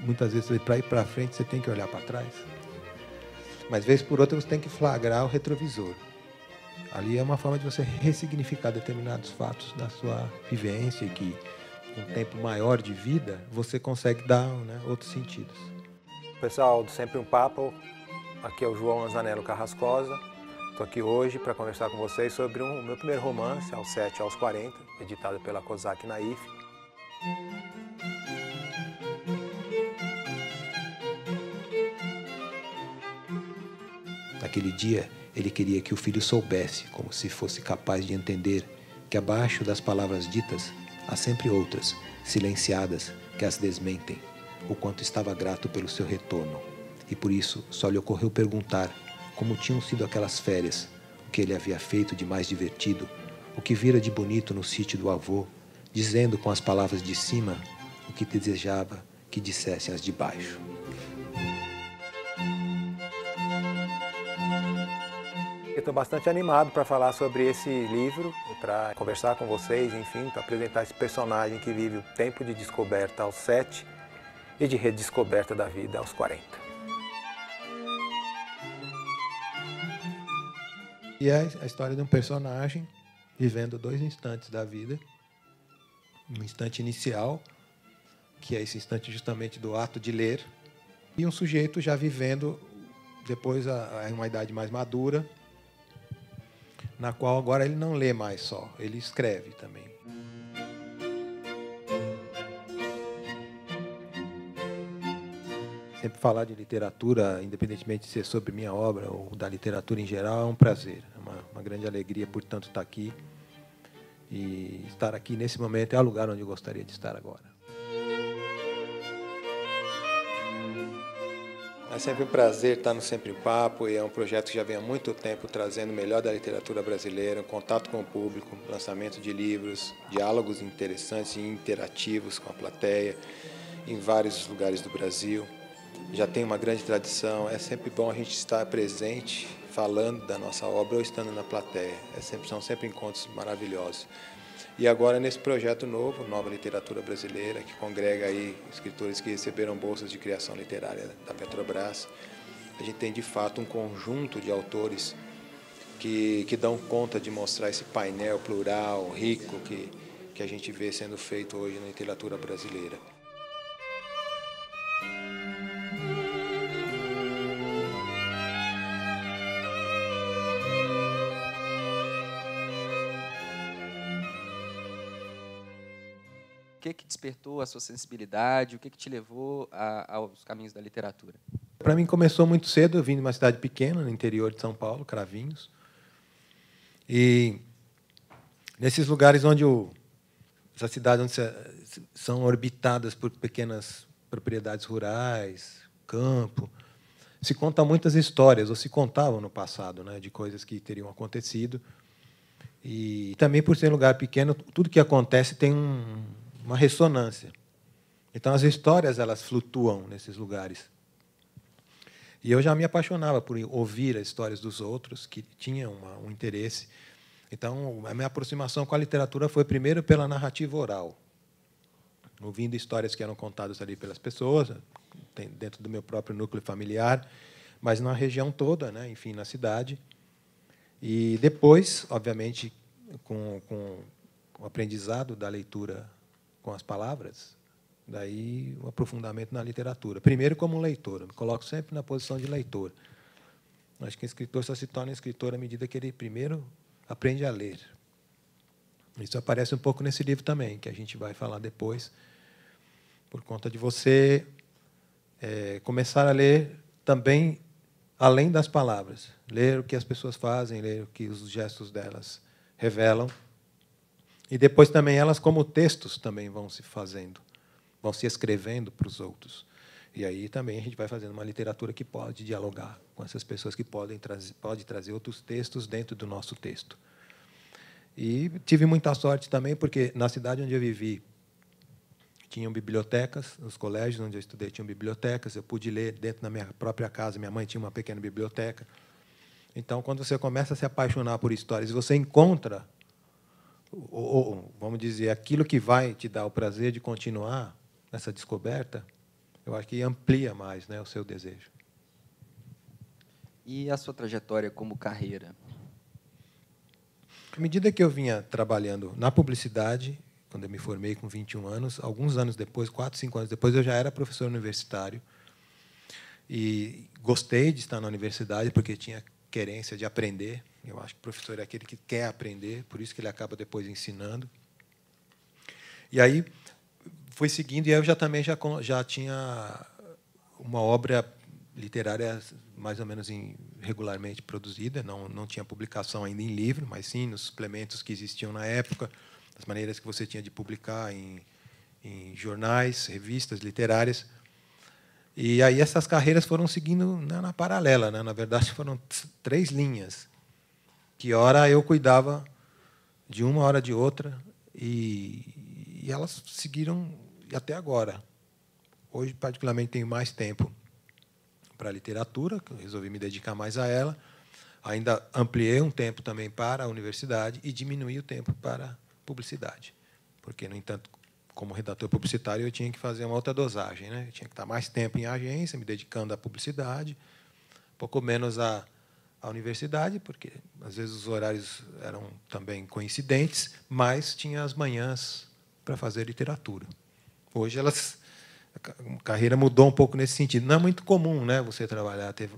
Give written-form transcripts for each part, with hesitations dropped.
Muitas vezes, para ir para frente, você tem que olhar para trás. Mas, vez por outra, você tem que flagrar o retrovisor. Ali é uma forma de você ressignificar determinados fatos da sua vivência e que, com um tempo maior de vida, você consegue dar, né, outros sentidos. Pessoal do Sempre um Papo, aqui é o João Anzanello Carrascosa. Estou aqui hoje para conversar com vocês sobre o meu primeiro romance, Aos 7 aos 40, editado pela Kozak Naif. Naquele dia, ele queria que o filho soubesse, como se fosse capaz de entender, que abaixo das palavras ditas, há sempre outras, silenciadas, que as desmentem, o quanto estava grato pelo seu retorno. E por isso, só lhe ocorreu perguntar como tinham sido aquelas férias, o que ele havia feito de mais divertido, o que vira de bonito no sítio do avô, dizendo com as palavras de cima o que desejava que dissessem as de baixo. Eu estou bastante animado para falar sobre esse livro, para conversar com vocês, enfim, para apresentar esse personagem que vive o tempo de descoberta aos 7 e de redescoberta da vida aos 40. E é a história de um personagem vivendo dois instantes da vida. Um instante inicial, que é esse instante justamente do ato de ler, e um sujeito já vivendo depois uma idade mais madura, na qual agora ele não lê mais só, ele escreve também. Sempre falar de literatura, independentemente de ser sobre minha obra ou da literatura em geral, é um prazer, é uma grande alegria, portanto, estar aqui. E estar aqui nesse momento é o lugar onde eu gostaria de estar agora. É sempre um prazer estar no Sempre um Papo, e é um projeto que já vem há muito tempo trazendo o melhor da literatura brasileira, contato com o público, lançamento de livros, diálogos interessantes e interativos com a plateia em vários lugares do Brasil. Já tem uma grande tradição, é sempre bom a gente estar presente, falando da nossa obra ou estando na plateia. São sempre encontros maravilhosos. E agora, nesse projeto novo, Nova Literatura Brasileira, que congrega aí escritores que receberam bolsas de criação literária da Petrobras, a gente tem, de fato, um conjunto de autores que dão conta de mostrar esse painel plural, rico, que a gente vê sendo feito hoje na literatura brasileira. O que despertou a sua sensibilidade? O que te levou aos caminhos da literatura? Para mim começou muito cedo. Eu vim de uma cidade pequena, no interior de São Paulo, Cravinhos. E nesses lugares onde essas cidades onde são orbitadas por pequenas propriedades rurais, campo, se contam muitas histórias, ou se contavam no passado, né, de coisas que teriam acontecido. E também, por ser um lugar pequeno, tudo que acontece tem uma ressonância. Então, as histórias elas flutuam nesses lugares. E eu já me apaixonava por ouvir as histórias dos outros, que tinham um interesse. Então, a minha aproximação com a literatura foi primeiro pela narrativa oral, ouvindo histórias que eram contadas ali pelas pessoas, dentro do meu próprio núcleo familiar, mas na região toda, né, enfim, na cidade. E depois, obviamente, com o aprendizado da leitura com as palavras, daí o aprofundamento na literatura. Primeiro como leitor, eu me coloco sempre na posição de leitor. Acho que o escritor só se torna escritor à medida que ele primeiro aprende a ler. Isso aparece um pouco nesse livro também, que a gente vai falar depois, por conta de você começar a ler também além das palavras, ler o que as pessoas fazem, ler o que os gestos delas revelam. E depois também elas, como textos, também vão se fazendo, vão se escrevendo para os outros. E aí também a gente vai fazendo uma literatura que pode dialogar com essas pessoas, que pode trazer outros textos dentro do nosso texto. E tive muita sorte também, porque na cidade onde eu vivi, tinham bibliotecas, nos colégios onde eu estudei tinham bibliotecas, eu pude ler dentro da minha própria casa, minha mãe tinha uma pequena biblioteca. Então, quando você começa a se apaixonar por histórias, você encontra, vamos dizer, aquilo que vai te dar o prazer de continuar nessa descoberta, eu acho que amplia mais, né, o seu desejo. E a sua trajetória como carreira? À medida que eu vinha trabalhando na publicidade, quando eu me formei com 21 anos, alguns anos depois, 4, 5 anos depois, eu já era professor universitário. E gostei de estar na universidade, porque tinha querência de aprender. Eu acho que o professor é aquele que quer aprender, por isso que ele acaba depois ensinando. E aí fui seguindo, e eu já tinha uma obra literária mais ou menos regularmente produzida, não tinha publicação ainda em livro, mas sim nos suplementos que existiam na época, as maneiras que você tinha de publicar em jornais, revistas literárias. E aí essas carreiras foram seguindo na paralela, né? Na verdade, foram 3 linhas, que hora eu cuidava de uma, hora de outra, e elas seguiram até agora. Hoje, particularmente, tenho mais tempo para a literatura, que eu resolvi me dedicar mais a ela. Ainda ampliei um tempo também para a universidade e diminuí o tempo para a publicidade, porque, no entanto, como redator publicitário, eu tinha que fazer uma outra dosagem, né? Eu tinha que estar mais tempo em agência, me dedicando à publicidade, um pouco menos à universidade, porque, às vezes, os horários eram também coincidentes, mas tinha as manhãs para fazer literatura. Hoje, a carreira mudou um pouco nesse sentido. Não é muito comum, né, você ter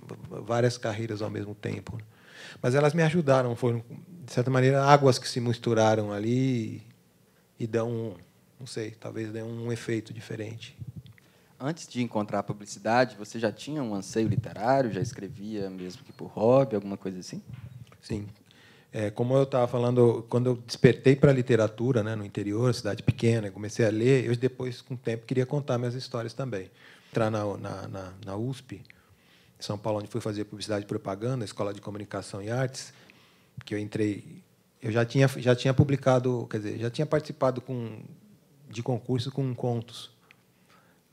várias carreiras ao mesmo tempo. Mas elas me ajudaram, foram, de certa maneira, águas que se misturaram ali e dão, não sei, talvez dê um efeito diferente. Antes de encontrar a publicidade, você já tinha um anseio literário? Já escrevia mesmo que por hobby, alguma coisa assim? Sim. Como eu estava falando, quando eu despertei para a literatura, né, no interior, cidade pequena, comecei a ler, eu depois, com o tempo, queria contar minhas histórias também. Entrar na USP, em São Paulo, onde fui fazer publicidade e propaganda, Escola de Comunicação e Artes, que eu entrei, eu já tinha publicado, quer dizer, já tinha participado de concurso com contos,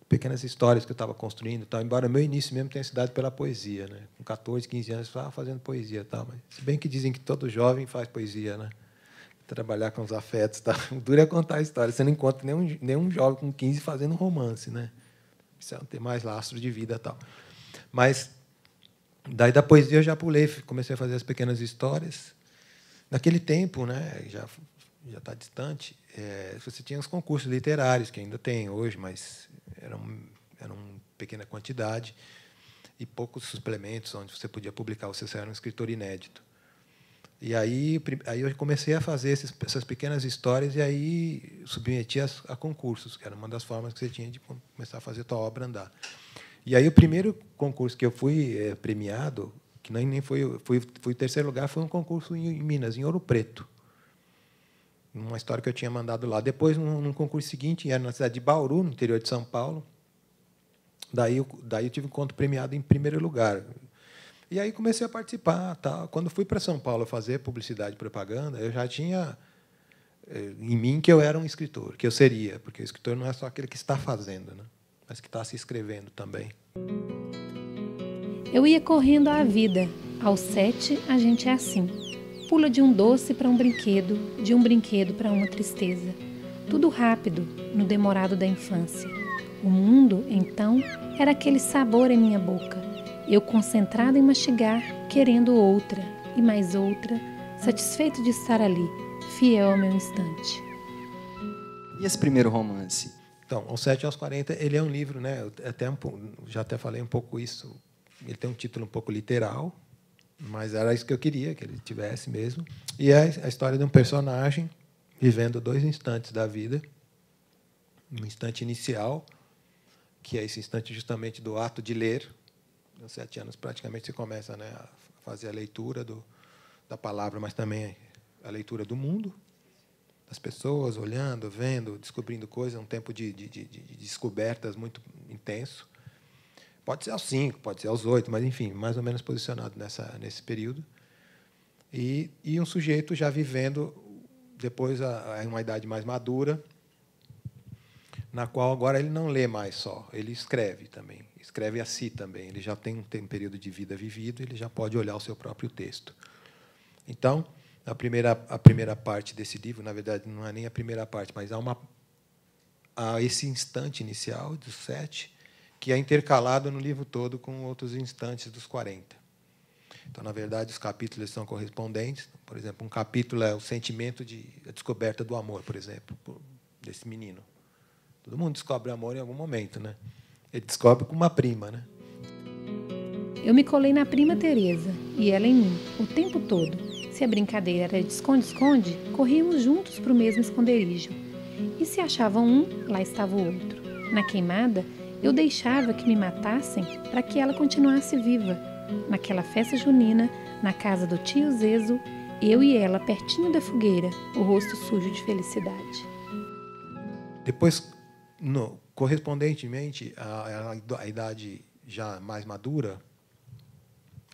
pequenas histórias que eu estava construindo, tal, embora meu início mesmo tenha sido dado pela poesia, né? Com 14, 15 anos, eu estava fazendo poesia, tal, mas se bem que dizem que todo jovem faz poesia, né? Trabalhar com os afetos, tá? O duro é contar a história. Você não encontra nenhum jovem com 15 fazendo um romance, né? Precisa ter mais lastro de vida, tal. Mas daí da poesia eu já pulei, comecei a fazer as pequenas histórias. Naquele tempo, né? Já está distante. Você tinha os concursos literários que ainda tem hoje, mas eram pequena quantidade e poucos suplementos onde você podia publicar. Você era um escritor inédito. E aí eu comecei a fazer essas pequenas histórias e aí submetia a concursos, que era uma das formas que você tinha de começar a fazer a tua obra andar. E aí o primeiro concurso que eu fui premiado, que nem fui terceiro lugar, foi um concurso em Minas, em Ouro Preto. Uma história que eu tinha mandado lá. Depois, num concurso seguinte, era na cidade de Bauru, no interior de São Paulo. Daí eu tive um conto premiado em primeiro lugar. E aí comecei a participar. Tá? Quando fui para São Paulo fazer publicidade e propaganda, eu já tinha em mim que eu era um escritor, que eu seria, porque o escritor não é só aquele que está fazendo, né? Mas que está se escrevendo também. Eu ia correndo à vida. Aos 7, a gente é assim. Pula de um doce para um brinquedo, de um brinquedo para uma tristeza. Tudo rápido, no demorado da infância. O mundo, então, era aquele sabor em minha boca. Eu concentrada em mastigar, querendo outra e mais outra, satisfeito de estar ali, fiel ao meu instante. E esse primeiro romance? Então, aos 7 aos 40, ele é um livro, né? Já até falei um pouco isso. Ele tem um título um pouco literal, mas era isso que eu queria que ele tivesse mesmo. E é a história de um personagem vivendo 2 instantes da vida. Um instante inicial, que é esse instante justamente do ato de ler. Aos 7 anos, praticamente, você começa, né, a fazer a leitura da palavra, mas também a leitura do mundo, das pessoas, olhando, vendo, descobrindo coisas. É um tempo de descobertas muito intenso. Pode ser aos 5, pode ser aos 8, mas, enfim, mais ou menos posicionado nesse período. E um sujeito já vivendo, depois, uma idade mais madura, na qual agora ele não lê mais só, ele escreve também, escreve a si também. Ele já tem um período de vida vivido, ele já pode olhar o seu próprio texto. Então, a primeira parte desse livro, na verdade, não é nem a primeira parte, mas há esse instante inicial dos 7, que é intercalado no livro todo com outros instantes dos 40. Então, na verdade, os capítulos são correspondentes. Por exemplo, um capítulo é o sentimento a descoberta do amor, por exemplo, desse menino. Todo mundo descobre amor em algum momento, né? Ele descobre com uma prima, né? Eu me colei na prima Teresa e ela em mim, o tempo todo. Se a brincadeira era de esconde-esconde, corríamos juntos para o mesmo esconderijo. E se achavam um, lá estava o outro. Na queimada, eu deixava que me matassem para que ela continuasse viva. Naquela festa junina, na casa do tio Zezo, eu e ela pertinho da fogueira, o rosto sujo de felicidade. Depois, correspondentemente à idade já mais madura,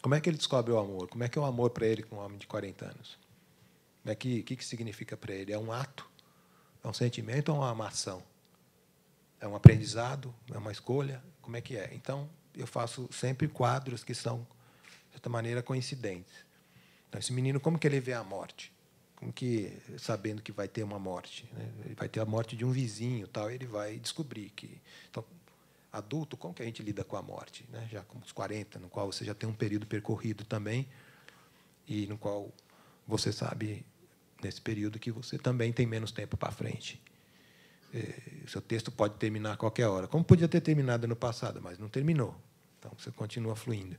como é que ele descobre o amor? Como é que é o amor para ele com um homem de 40 anos? O que significa para ele? É um ato? É um sentimento ou é uma ação? É um aprendizado? É uma escolha? Como é que é? Então, eu faço sempre quadros que são, de certa maneira, coincidentes. Então, esse menino, como que ele vê a morte? Como que, sabendo que vai ter uma morte, né? Ele vai ter a morte de um vizinho, tal, ele vai descobrir que... Então, adulto, como que a gente lida com a morte? Né? Já com os 40, no qual você já tem um período percorrido também, e no qual você sabe, nesse período, que você também tem menos tempo para frente. O seu texto pode terminar a qualquer hora, como podia ter terminado no passado, mas não terminou. Então, você continua fluindo.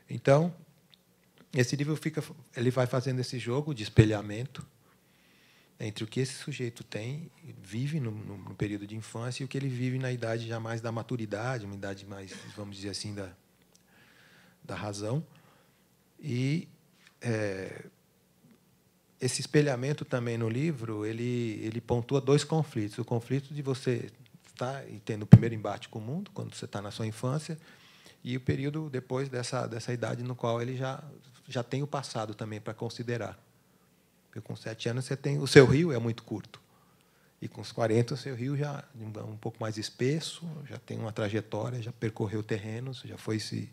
Então, esse livro ele vai fazendo esse jogo de espelhamento entre o que esse sujeito vive no período de infância e o que ele vive na idade já mais da maturidade, uma idade mais, vamos dizer assim, da razão. E esse espelhamento também no livro, ele pontua 2 conflitos. O conflito de você estar tendo o primeiro embate com o mundo, quando você está na sua infância, e o período depois dessa idade no qual ele já tem o passado também para considerar. Porque com 7 anos o seu rio é muito curto. E com os 40 o seu rio já é um pouco mais espesso, já tem uma trajetória, já percorreu terrenos, já foi se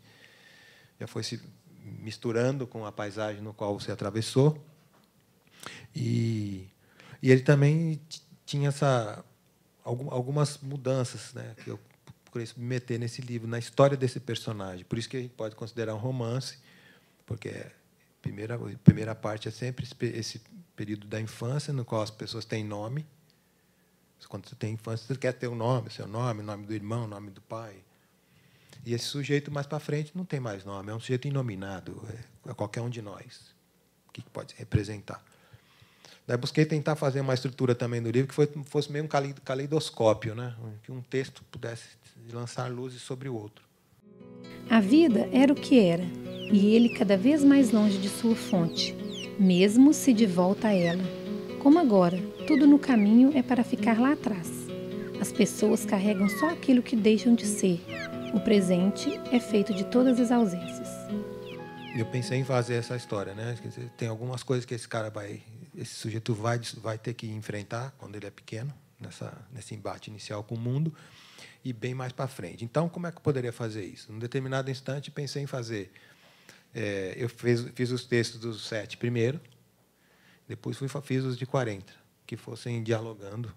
misturando com a paisagem no qual você atravessou. E ele também tinha algumas mudanças, né, que eu procurei me meter nesse livro, na história desse personagem. Por isso que a gente pode considerar um romance, porque a primeira parte é sempre esse período da infância, no qual as pessoas têm nome. Quando você tem infância, você quer ter o nome, seu nome, o nome do irmão, o nome do pai. E esse sujeito, mais para frente, não tem mais nome, é um sujeito inominado, é qualquer um de nós. O que pode representar? Daí busquei tentar fazer uma estrutura também do livro que fosse meio um caleidoscópio, né? Que um texto pudesse lançar luzes sobre o outro. A vida era o que era, e ele cada vez mais longe de sua fonte, mesmo se de volta a ela. Como agora, tudo no caminho é para ficar lá atrás. As pessoas carregam só aquilo que deixam de ser. O presente é feito de todas as ausências. Eu pensei em fazer essa história, né? Quer dizer, tem algumas coisas que esse sujeito vai ter que enfrentar quando ele é pequeno, nesse embate inicial com o mundo, e bem mais para frente. Então, como é que eu poderia fazer isso? Num determinado instante, pensei em fazer... eu fiz os textos dos 7 primeiro, depois fiz os de 40, que fossem dialogando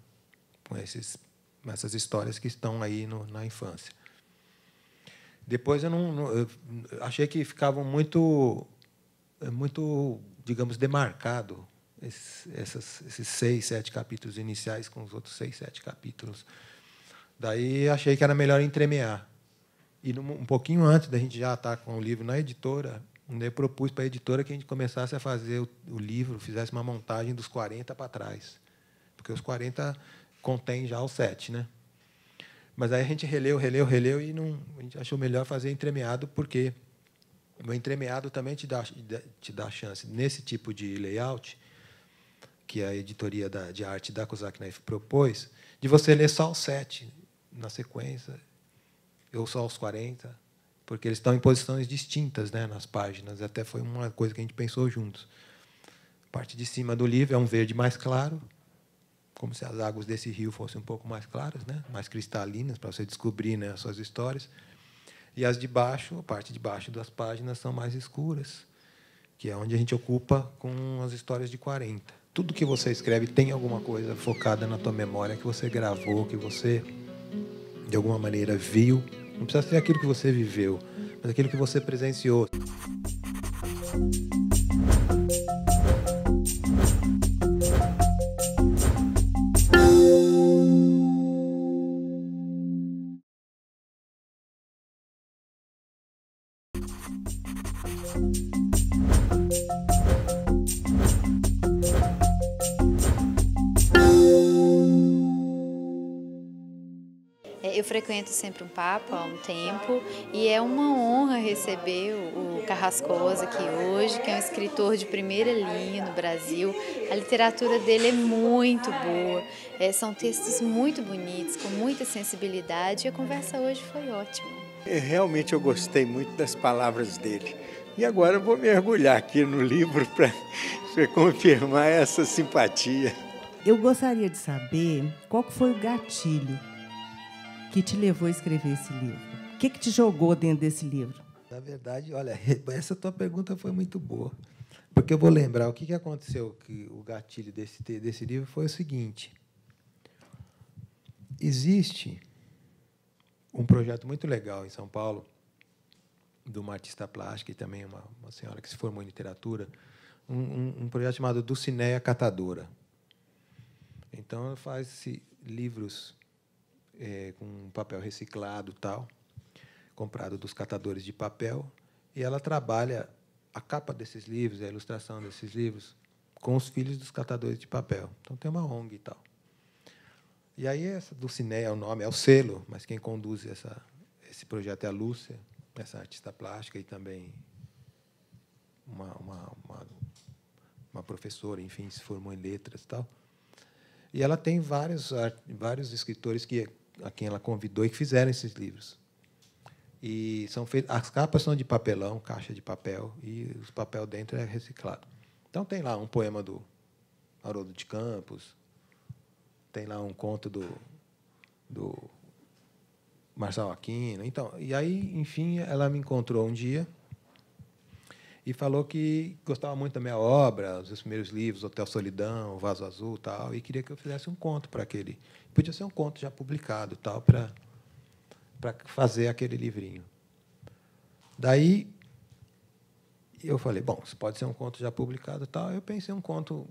com essas histórias que estão aí na infância. Depois eu achei que ficavam muito, digamos, demarcado esses 6, 7 capítulos iniciais com os outros 6, 7 capítulos. Daí achei que era melhor entremear. E um pouquinho antes da gente já estar com o livro na editora, eu propus para a editora que a gente começasse a fazer o livro, fizesse uma montagem dos 40 para trás. Porque os 40 contém já os 7, né? Mas aí a gente releu e a gente achou melhor fazer entremeado, porque o entremeado também te dá a chance, nesse tipo de layout, que a editoria de arte da Kozak Naif propôs, de você ler só os 7 na sequência, ou só os 40, porque eles estão em posições distintas, né, nas páginas. Até foi uma coisa que a gente pensou juntos. A parte de cima do livro é um verde mais claro, como se as águas desse rio fossem um pouco mais claras, né, mais cristalinas, para você descobrir, né, as suas histórias. E as de baixo, a parte de baixo das páginas, são mais escuras, que é onde a gente ocupa com as histórias de 40. Tudo que você escreve tem alguma coisa focada na tua memória, que você gravou, que você, de alguma maneira, viu. Não precisa ser aquilo que você viveu, mas aquilo que você presenciou. Eu frequento Sempre um Papo há um tempo e é uma honra receber o Carrascosa aqui hoje, que é um escritor de primeira linha no Brasil. A literatura dele é muito boa, são textos muito bonitos, com muita sensibilidade, e a conversa hoje foi ótima. Realmente eu gostei muito das palavras dele. E agora eu vou mergulhar aqui no livro para confirmar essa simpatia. Eu gostaria de saber qual foi o gatilho que te levou a escrever esse livro. O que te jogou dentro desse livro? Na verdade, olha, essa tua pergunta foi muito boa, porque eu vou lembrar o que aconteceu, que o gatilho desse livro foi o seguinte. Existe um projeto muito legal em São Paulo, de uma artista plástica e também uma senhora que se formou em literatura, um projeto chamado Dulcineia Catadora. Então, ela faz livros com papel reciclado, tal, comprado dos catadores de papel, e ela trabalha a capa desses livros, a ilustração desses livros, com os filhos dos catadores de papel. Então, tem uma ONG e tal. E aí, essa Dulcineia é o nome, é o selo, mas quem conduz esse projeto é a Lúcia, essa artista plástica e também uma professora, enfim, se formou em letras e tal. E ela tem vários escritores a quem ela convidou e que fizeram esses livros. E as capas são de papelão, caixa de papel, e o papel dentro é reciclado. Então, tem lá um poema do Haroldo de Campos, tem lá um conto do Marçal Aquino. Então, e aí, enfim, ela me encontrou um dia e falou que gostava muito da minha obra, dos primeiros livros, Hotel Solidão, Vaso Azul, tal, e queria que eu fizesse um conto para aquele. Podia ser um conto já publicado, tal, para fazer aquele livrinho. Daí eu falei, bom, isso pode ser um conto já publicado, tal. Eu pensei um conto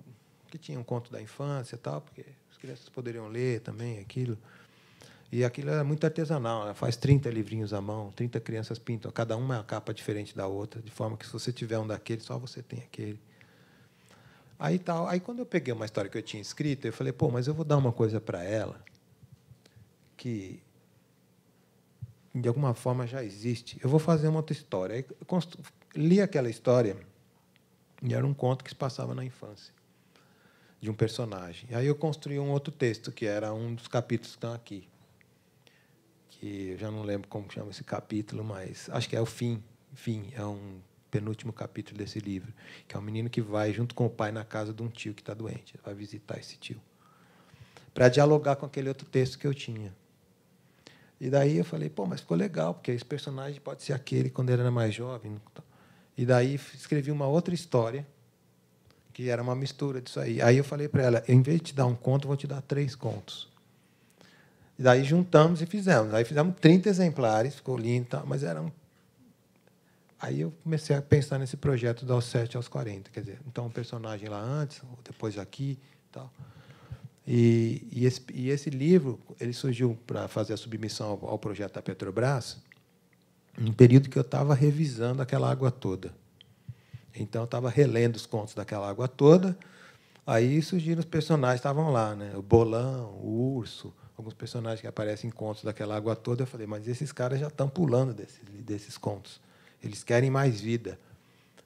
que tinha um conto da infância, tal, porque as crianças poderiam ler também aquilo. E aquilo era muito artesanal. Ela faz 30 livrinhos à mão, 30 crianças pintam, cada uma é uma capa diferente da outra, de forma que, se você tiver um daquele, só você tem aquele. Aí, quando eu peguei uma história que eu tinha escrito, eu falei, mas eu vou dar uma coisa para ela que, de alguma forma, já existe. Eu vou fazer uma outra história. Aí, eu li aquela história e era um conto que se passava na infância, de um personagem. Aí eu construí um outro texto, que era um dos capítulos que estão aqui. Que eu já não lembro como chama esse capítulo, mas acho que é o fim. Enfim, é um penúltimo capítulo desse livro, que é um menino que vai junto com o pai na casa de um tio que está doente. Ele vai visitar esse tio, para dialogar com aquele outro texto que eu tinha. E daí eu falei, mas ficou legal, porque esse personagem pode ser aquele quando ele era mais jovem. E daí escrevi uma outra história, que era uma mistura disso aí. Aí eu falei para ela, em vez de te dar um conto, eu vou te dar 3 contos. E daí juntamos e fizemos. Aí fizemos 30 exemplares, ficou lindo, mas eram... Aí eu comecei a pensar nesse projeto dos 7 aos 40. Quer dizer, então, um personagem lá antes, depois aqui, tal. E esse livro ele surgiu para fazer a submissão ao projeto da Petrobras, num período que eu estava revisando aquela água toda. Então, eu estava relendo os contos daquela água toda. Aí surgiram os personagens, estavam lá, né? O Bolão, o Urso, alguns personagens que aparecem em contos daquela água toda. Eu falei, mas esses caras já estão pulando desses contos. Eles querem mais vida.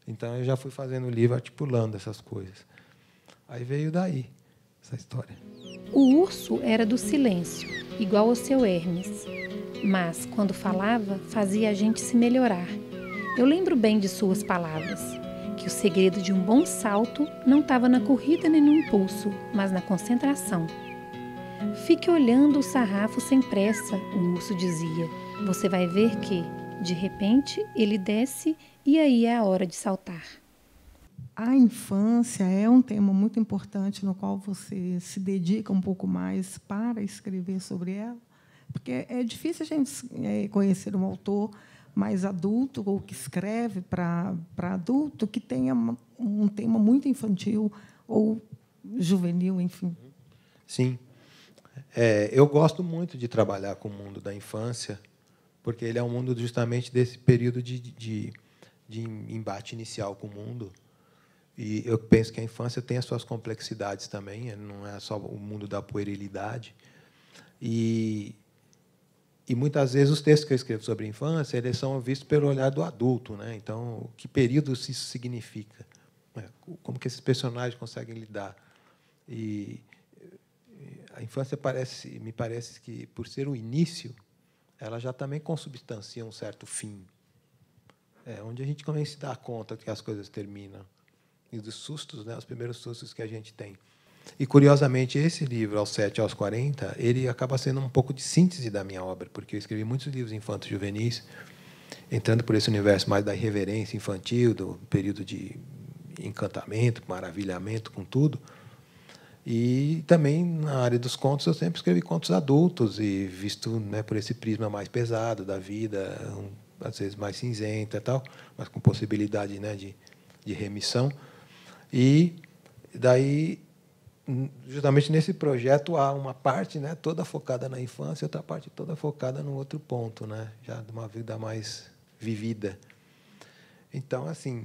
Então, eu já fui fazendo o livro articulando essas coisas. Aí veio daí essa história. O urso era do silêncio, igual ao seu Hermes. mas, quando falava, fazia a gente se melhorar. Eu lembro bem de suas palavras, que o segredo de um bom salto não estava na corrida nem no impulso, mas na concentração. Fique olhando o sarrafo sem pressa, o urso dizia. Você vai ver que, de repente, ele desce e aí é a hora de saltar. A infância é um tema muito importante no qual você se dedica um pouco mais para escrever sobre ela, porque é difícil a gente conhecer um autor mais adulto ou que escreve para adulto que tenha um tema muito infantil ou juvenil, enfim. Sim. Eu gosto muito de trabalhar com o mundo da infância, porque ele é um mundo justamente desse período de embate inicial com o mundo. E eu penso que a infância tem as suas complexidades também, não é só o mundo da puerilidade. E muitas vezes os textos que eu escrevo sobre a infância eles são vistos pelo olhar do adulto, né? Então, que período isso significa? Como que esses personagens conseguem lidar? E a infância me parece que, por ser o início, ela já também consubstancia um certo fim, onde a gente começa a se dar conta que as coisas terminam e dos sustos, né? Os primeiros sustos que a gente tem. E, curiosamente, esse livro, Aos 7 aos 40, ele acaba sendo um pouco de síntese da minha obra, porque eu escrevi muitos livros infantos juvenis, entrando por esse universo mais da irreverência infantil, do período de encantamento, maravilhamento com tudo. E também, na área dos contos, eu sempre escrevi contos adultos, e visto, né, por esse prisma mais pesado da vida, às vezes mais cinzenta e tal, mas com possibilidade, né, de remissão. E daí, justamente nesse projeto, há uma parte, né, toda focada na infância e outra parte toda focada no outro ponto, né, já de uma vida mais vivida. Então, assim,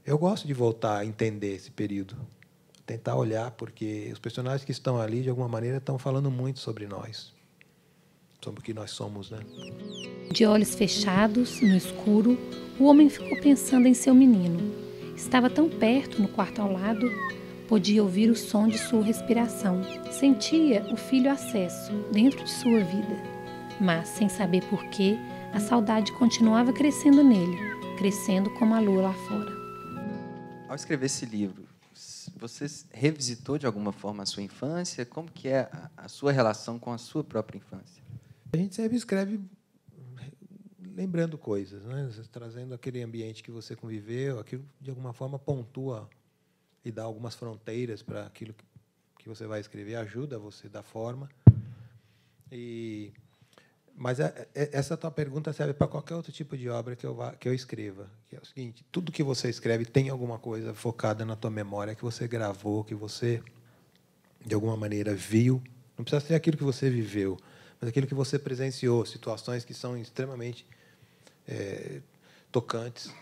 eu gosto de voltar a entender esse período, tentar olhar, porque os personagens que estão ali, de alguma maneira, estão falando muito sobre nós, sobre o que nós somos, né? De olhos fechados, no escuro, o homem ficou pensando em seu menino. Estava tão perto, no quarto ao lado, podia ouvir o som de sua respiração. Sentia o filho acesso dentro de sua vida. Mas, sem saber por quê, a saudade continuava crescendo nele, crescendo como a lua lá fora. Ao escrever esse livro, você revisitou de alguma forma a sua infância? Como que é a sua relação com a sua própria infância? A gente sempre escreve lembrando coisas, né? Trazendo aquele ambiente que você conviveu, aquilo de alguma forma pontua e dá algumas fronteiras para aquilo que você vai escrever, ajuda você da forma. Mas essa tua pergunta serve para qualquer outro tipo de obra que eu escreva. Que é o seguinte: tudo que você escreve tem alguma coisa focada na tua memória, que você gravou, que você, de alguma maneira, viu. Não precisa ser aquilo que você viveu, mas aquilo que você presenciou, situações que são extremamente tocantes.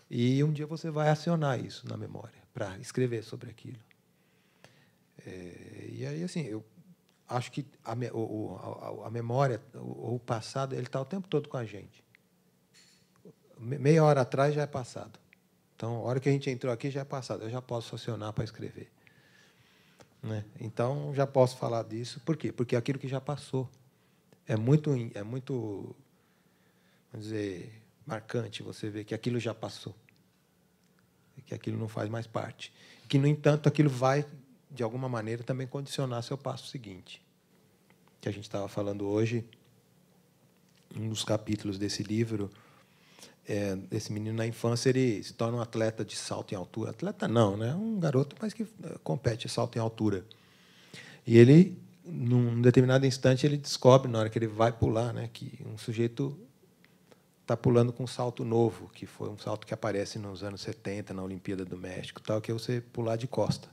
E um dia você vai acionar isso na memória, para escrever sobre aquilo. E aí, assim, eu acho que a memória, o passado, ele está o tempo todo com a gente. Meia hora atrás já é passado. Então, a hora que a gente entrou aqui já é passado. Eu já posso acionar para escrever, né? Então, já posso falar disso. Por quê? Porque aquilo que já passou é muito, vamos dizer, marcante você ver que aquilo já passou, que aquilo não faz mais parte. Que, no entanto, aquilo vai, de alguma maneira, também condicionar seu passo seguinte. Que a gente estava falando hoje, um dos capítulos desse livro, esse menino na infância, ele se torna um atleta de salto em altura. Atleta não, né? Um garoto, mas que compete salto em altura. E ele, num determinado instante, ele descobre, na hora que ele vai pular, né, que um sujeito está pulando com um salto novo, que foi um salto que aparece nos anos 70, na Olimpíada do México, tal, que é você pular de costa.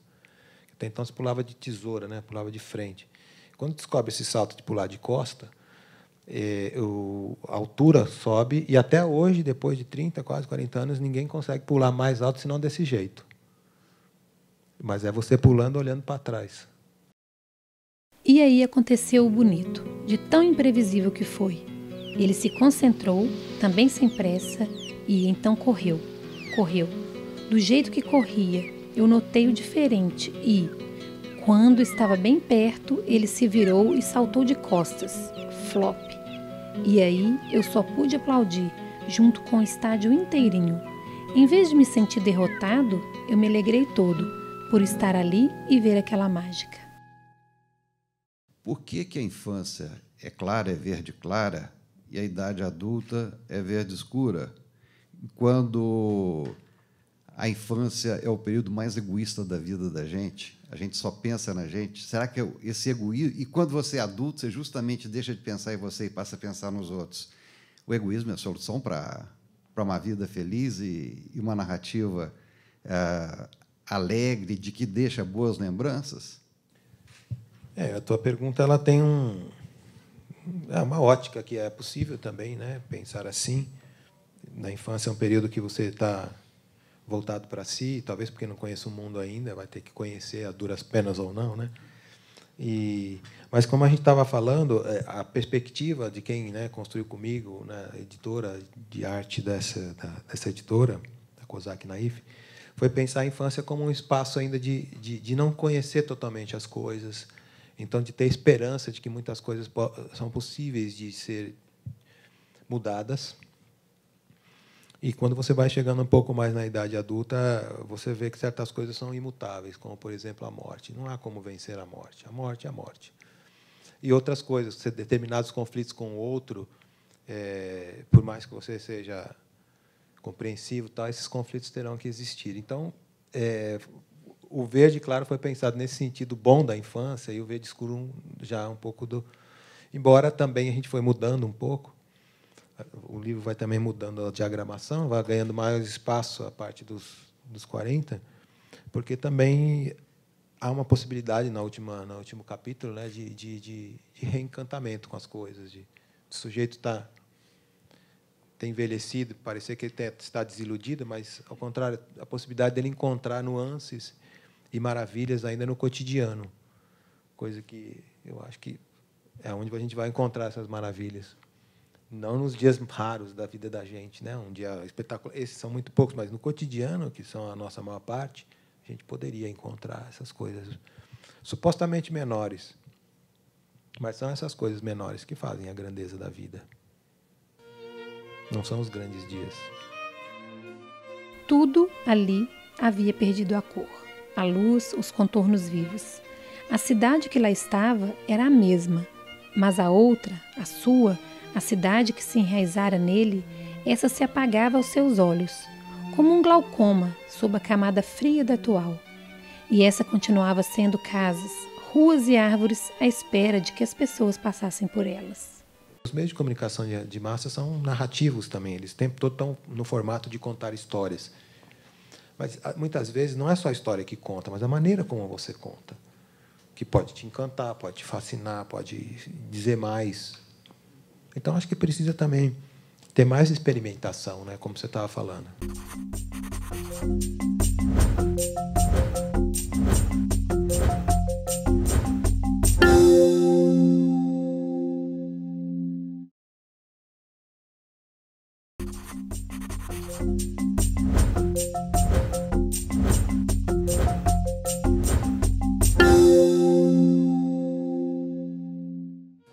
Até então, se pulava de tesoura, né? Pulava de frente. Quando descobre esse salto de pular de costa, a altura sobe, e até hoje, depois de 30, quase 40 anos, ninguém consegue pular mais alto senão desse jeito. Mas é você pulando, olhando para trás. E aí aconteceu o bonito, de tão imprevisível que foi. Ele se concentrou, também sem pressa, e então correu. Correu. Do jeito que corria, eu notei o diferente e, quando estava bem perto, ele se virou e saltou de costas. flop. E aí eu só pude aplaudir, junto com o estádio inteirinho. Em vez de me sentir derrotado, eu me alegrei todo por estar ali e ver aquela mágica. Por que a infância é clara, é verde clara, e a idade adulta é verde escura? Quando a infância é o período mais egoísta da vida da gente, a gente só pensa na gente. Será que esse egoísmo... E quando você é adulto, você justamente deixa de pensar em você e passa a pensar nos outros. O egoísmo é a solução para uma vida feliz e uma narrativa alegre, de que deixa boas lembranças? A tua pergunta ela tem uma ótica que é possível também, né? Pensar assim. Na infância é um período que você está voltado para si, talvez porque não conhece o mundo ainda, vai ter que conhecer a duras penas ou não, né? Mas, como a gente estava falando, a perspectiva de quem, né, construiu comigo, né, a editora de arte dessa editora, da Kozak Naif, foi pensar a infância como um espaço ainda de não conhecer totalmente as coisas, então de ter esperança de que muitas coisas são possíveis de ser mudadas. E quando você vai chegando um pouco mais na idade adulta, você vê que certas coisas são imutáveis, como, por exemplo, a morte. Não há como vencer a morte. A morte é a morte. E outras coisas, determinados conflitos com o outro, por mais que você seja compreensivo, esses conflitos terão que existir. Então, o verde claro foi pensado nesse sentido bom da infância, e o verde escuro já um pouco do... Embora também a gente foi mudando um pouco, o livro vai também mudando a diagramação, vai ganhando mais espaço a partir dos 40, porque também há uma possibilidade no último capítulo, né, de reencantamento com as coisas, o sujeito tem envelhecido, parecer que ele está desiludido, mas, ao contrário, a possibilidade dele encontrar nuances e maravilhas ainda no cotidiano, coisa que eu acho que é onde a gente vai encontrar essas maravilhas. Não nos dias raros da vida da gente, né? Um dia espetacular. Esses são muito poucos, mas no cotidiano, que são a nossa maior parte, a gente poderia encontrar essas coisas supostamente menores, mas são essas coisas menores que fazem a grandeza da vida. Não são os grandes dias. Tudo ali havia perdido a cor, a luz, os contornos vivos. A cidade que lá estava era a mesma, mas a outra, a sua, a cidade que se enraizara nele, essa se apagava aos seus olhos, como um glaucoma sob a camada fria da atual. E essa continuava sendo casas, ruas e árvores à espera de que as pessoas passassem por elas. Os meios de comunicação de massa são narrativos também, eles o tempo todo estão no formato de contar histórias. Mas, muitas vezes, não é só a história que conta, mas a maneira como você conta, que pode te encantar, pode te fascinar, pode dizer mais. Então, acho que precisa também ter mais experimentação, né, como você estava falando.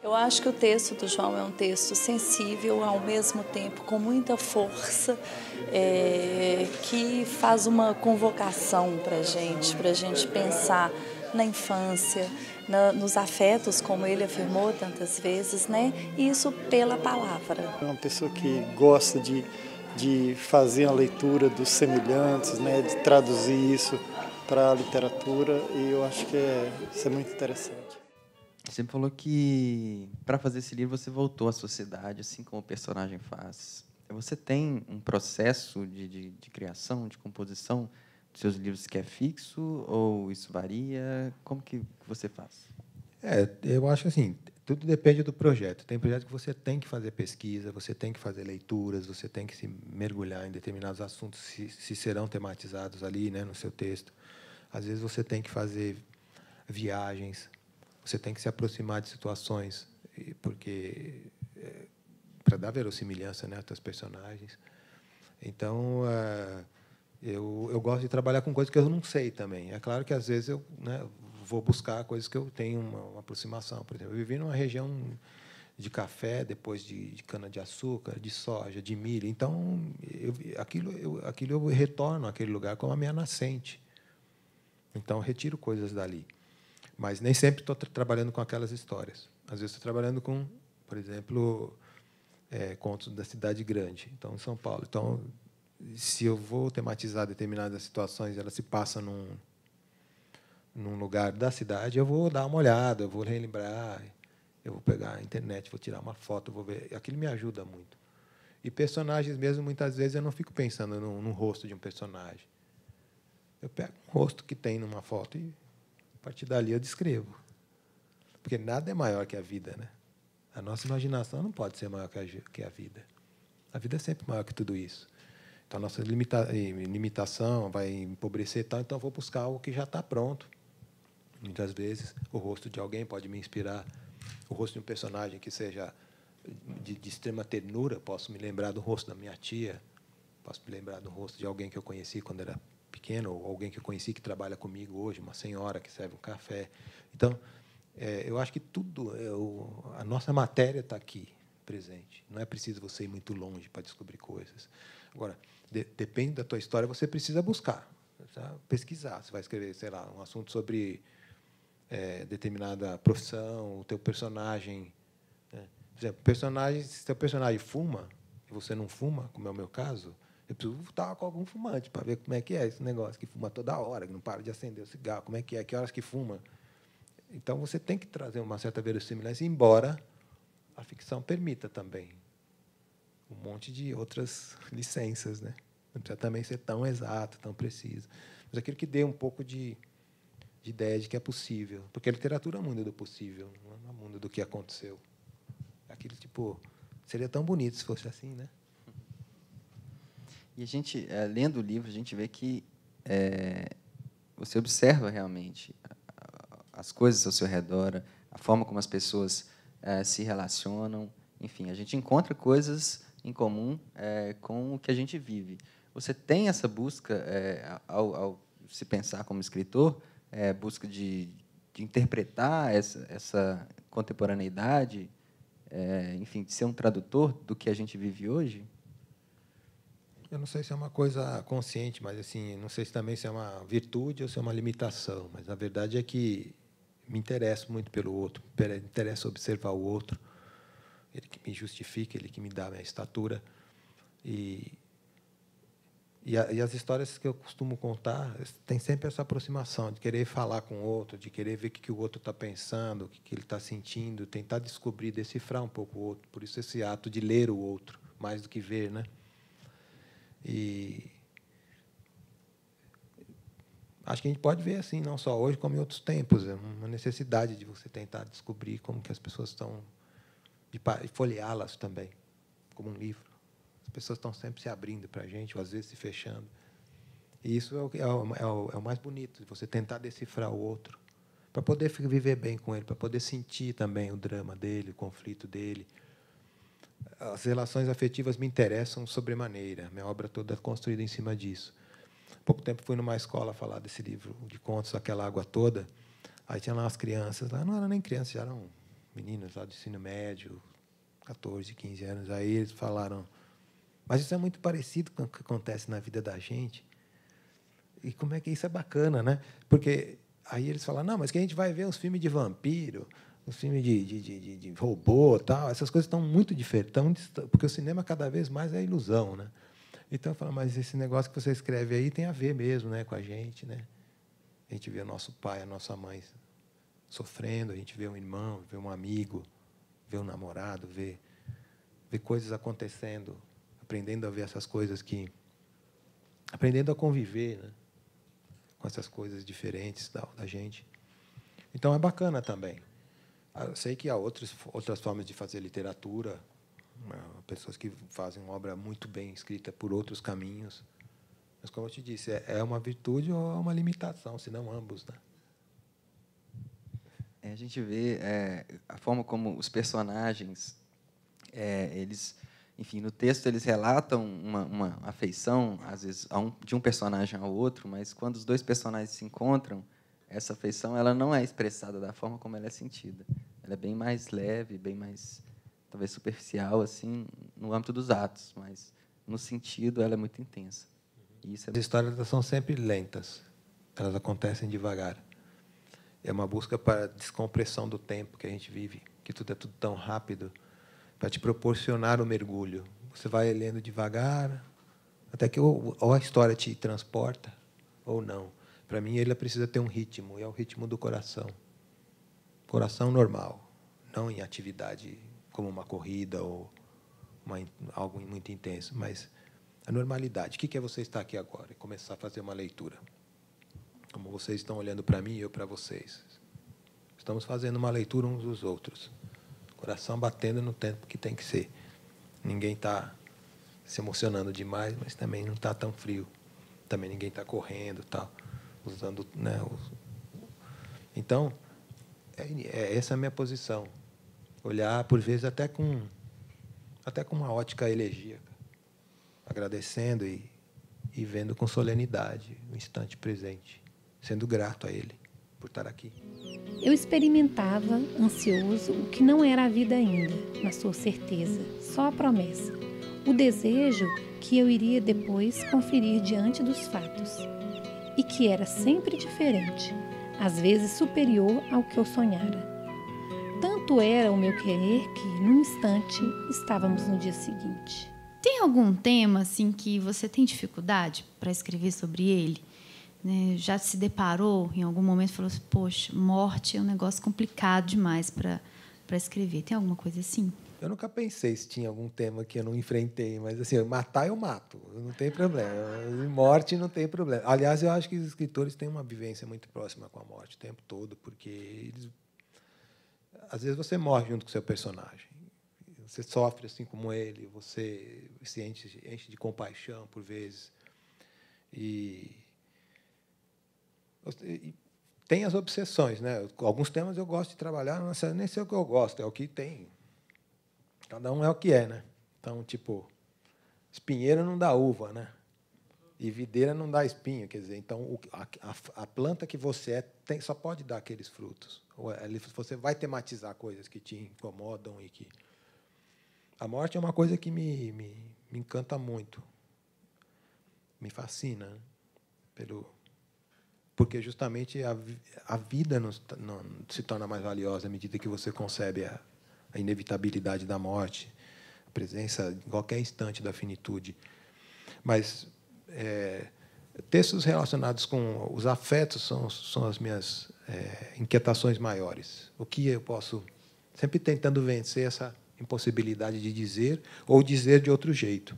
Eu acho que o texto do João é um texto sensível, ao mesmo tempo com muita força, que faz uma convocação para a gente pensar na infância, nos afetos, como ele afirmou tantas vezes, né? Isso pela palavra. É uma pessoa que gosta de fazer a leitura dos semelhantes, né? De traduzir isso para a literatura, e eu acho que isso é muito interessante. Você falou que, para fazer esse livro, você voltou à sociedade, assim como o personagem faz. Você tem um processo de criação, de composição dos seus livros que é fixo, ou isso varia? Como que você faz? Eu acho assim, tudo depende do projeto. Tem projetos que você tem que fazer pesquisa, você tem que fazer leituras, você tem que se mergulhar em determinados assuntos, se serão tematizados ali, né, no seu texto. Às vezes, você tem que fazer viagens, você tem que se aproximar de situações, porque para dar verossimilhança, né, aos personagens. Então, eu gosto de trabalhar com coisas que eu não sei também. É claro que, às vezes, eu, né, vou buscar coisas que eu tenho uma aproximação. Por exemplo, eu vivi numa região de café, depois de cana-de-açúcar, de soja, de milho. Então, aquilo eu retorno àquele lugar como a minha nascente. Então, eu retiro coisas dali. Mas nem sempre estou trabalhando com aquelas histórias. Às vezes, estou trabalhando com, por exemplo, contos da cidade grande, então, em São Paulo. Então, se eu vou tematizar determinadas situações, elas se passam num lugar da cidade, eu vou dar uma olhada, eu vou relembrar, eu vou pegar a internet, vou tirar uma foto, vou ver. Aquilo me ajuda muito. E personagens mesmo, muitas vezes, eu não fico pensando no rosto de um personagem. Eu pego um rosto que tem numa foto e, a partir dali, eu descrevo. Porque nada é maior que a vida, né? A nossa imaginação não pode ser maior que a vida. A vida é sempre maior que tudo isso. Então, a nossa limitação vai empobrecer tal, então eu vou buscar algo que já está pronto. Muitas vezes, o rosto de alguém pode me inspirar. O rosto de um personagem que seja de extrema ternura, posso me lembrar do rosto da minha tia, posso me lembrar do rosto de alguém que eu conheci quando era pequeno, ou alguém que eu conheci que trabalha comigo hoje, uma senhora que serve um café. Então, eu acho que tudo, a nossa matéria está aqui, presente. Não é preciso você ir muito longe para descobrir coisas. Agora, depende da tua história, você precisa buscar, pesquisar. Você vai escrever, sei lá, um assunto sobre determinada profissão, o teu personagem. Né? Por exemplo, se teu personagem fuma, e você não fuma, como é o meu caso, eu preciso estar com algum fumante para ver como é que é esse negócio, que fuma toda hora, que não para de acender o cigarro, como é, que horas que fuma. Então, você tem que trazer uma certa verossimilhança, embora a ficção permita também um monte de outras licenças, né? Não precisa também ser tão exato, tão preciso. Mas aquilo que dê um pouco de ideia de que é possível. Porque a literatura é o mundo do possível, não é o mundo do que aconteceu. Aquilo, tipo, seria tão bonito se fosse assim, né? E a gente, lendo o livro, a gente vê que você observa realmente as coisas ao seu redor, a forma como as pessoas se relacionam. Enfim, a gente encontra coisas em comum com o que a gente vive. Você tem essa busca, ao se pensar como escritor, busca de interpretar essa contemporaneidade, enfim, de ser um tradutor do que a gente vive hoje? Eu não sei se é uma coisa consciente, mas assim, não sei se também se é uma virtude ou se é uma limitação. Mas a verdade é que me interesso muito pelo outro, me interessa observar o outro, ele que me justifica, ele que me dá a minha estatura. E as histórias que eu costumo contar tem sempre essa aproximação, de querer falar com o outro, de querer ver o que o outro está pensando, o que ele está sentindo, tentar descobrir, decifrar um pouco o outro. Por isso, esse ato de ler o outro, mais do que ver, né? E acho que a gente pode ver assim, não só hoje, como em outros tempos. É uma necessidade de você tentar descobrir como que as pessoas estão, de folheá-las também, como um livro. As pessoas estão sempre se abrindo para a gente, ou às vezes se fechando. E isso é o mais bonito, você tentar decifrar o outro, para poder viver bem com ele, para poder sentir também o drama dele, o conflito dele. As relações afetivas me interessam sobremaneira. Minha obra toda é construída em cima disso. Há pouco tempo fui numa escola falar desse livro de contos, Aquela Água Toda. Aí tinha lá as crianças, lá não eram nem crianças, já eram meninos lá do ensino médio, 14, 15 anos. Aí eles falaram, mas isso é muito parecido com o que acontece na vida da gente. E como é que isso é bacana, né? Porque aí eles falaram, não, mas que a gente vai ver uns filmes de vampiro, uns filmes de robô, tal, essas coisas estão muito diferentes, porque o cinema cada vez mais é ilusão, né? Então eu falo, mas esse negócio que você escreve aí tem a ver mesmo, né, com a gente, né? A gente vê o nosso pai, a nossa mãe sofrendo, a gente vê um irmão, vê um amigo, vê um namorado, vê coisas acontecendo, aprendendo a ver essas coisas aprendendo a conviver, né, com essas coisas diferentes da gente. Então é bacana também. Eu sei que há outras formas de fazer literatura, pessoas que fazem uma obra muito bem escrita por outros caminhos. Mas, como eu te disse, é uma virtude ou é uma limitação, se não ambos, né? A gente vê a forma como os personagens, eles, enfim, no texto eles relatam uma afeição, às vezes, de um personagem ao outro, mas quando os dois personagens se encontram, essa afeição ela não é expressada da forma como ela é sentida. Ela é bem mais leve, bem mais talvez superficial, assim, no âmbito dos atos, mas no sentido ela é muito intensa. E isso é... As histórias são sempre lentas, elas acontecem devagar. É uma busca para a descompressão do tempo que a gente vive, que tudo é tudo tão rápido, para te proporcionar o mergulho. Você vai lendo devagar, até que ou a história te transporta, ou não. Para mim, ele precisa ter um ritmo, e é o ritmo do coração. Coração normal, não em atividade como uma corrida ou algo muito intenso, mas a normalidade. O que é você estar aqui agora e começar a fazer uma leitura? Como vocês estão olhando para mim e eu para vocês. Estamos fazendo uma leitura uns dos outros. Coração batendo no tempo que tem que ser. Ninguém está se emocionando demais, mas também não está tão frio. Também ninguém está correndo, tal, usando, né, então, essa é a minha posição. Olhar, por vezes, até com uma ótica elegíaca, agradecendo e vendo com solenidade o instante presente, sendo grato a Ele por estar aqui. Eu experimentava, ansioso, o que não era a vida ainda, na sua certeza, só a promessa. O desejo que eu iria depois conferir diante dos fatos. E que era sempre diferente, às vezes superior ao que eu sonhara. Tanto era o meu querer que, num instante, estávamos no dia seguinte. Tem algum tema assim que você tem dificuldade para escrever sobre ele? Né? Já se deparou em algum momento e falou assim, poxa, morte é um negócio complicado demais para escrever. Tem alguma coisa assim? Eu nunca pensei se tinha algum tema que eu não enfrentei, mas assim, matar eu mato, não tem problema. Morte não tem problema. Aliás, eu acho que os escritores têm uma vivência muito próxima com a morte o tempo todo, porque eles, às vezes você morre junto com o seu personagem. Você sofre assim como ele, você se enche de compaixão por vezes. E tem as obsessões, né? Alguns temas eu gosto de trabalhar, não sei nem sei o que eu gosto, é o que tem. Cada um é o que é, né? Então, tipo, espinheiro não dá uva, né? E videira não dá espinho, quer dizer, então a planta que você é só pode dar aqueles frutos. Você vai tematizar coisas que te incomodam e que a morte é uma coisa que me encanta muito, me fascina, né? Porque justamente a vida não se torna mais valiosa à medida que você concebe a inevitabilidade da morte, a presença em qualquer instante da finitude. Mas textos relacionados com os afetos são as minhas inquietações maiores. O que eu posso... Sempre tentando vencer essa impossibilidade de dizer ou dizer de outro jeito.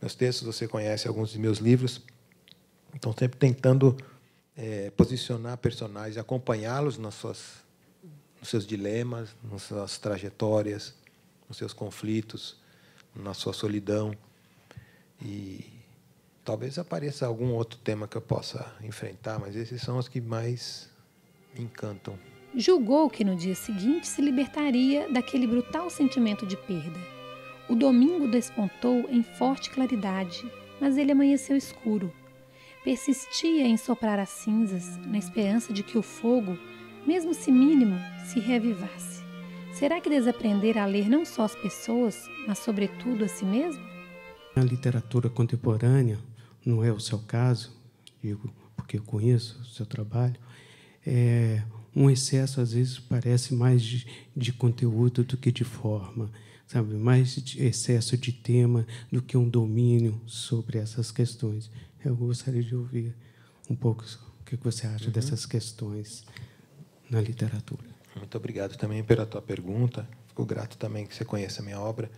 Meus textos, você conhece alguns dos meus livros, então sempre tentando posicionar personagens, acompanhá-los nos seus dilemas, nas suas trajetórias, nos seus conflitos, na sua solidão. E talvez apareça algum outro tema que eu possa enfrentar, mas esses são os que mais me encantam. Julgou que no dia seguinte se libertaria daquele brutal sentimento de perda. O domingo despontou em forte claridade, mas ele amanheceu escuro. Persistia em soprar as cinzas, na esperança de que o fogo, mesmo se mínimo, se reavivasse. Será que desaprender a ler não só as pessoas, mas, sobretudo, a si mesmo? A literatura contemporânea, não é o seu caso, digo porque eu conheço o seu trabalho, um excesso, às vezes, parece mais de conteúdo do que de forma, sabe? Mais de excesso de tema do que um domínio sobre essas questões. Eu gostaria de ouvir um pouco o que você acha dessas questões na literatura. Muito obrigado também pela tua pergunta. Fico grato também que você conheça a minha obra.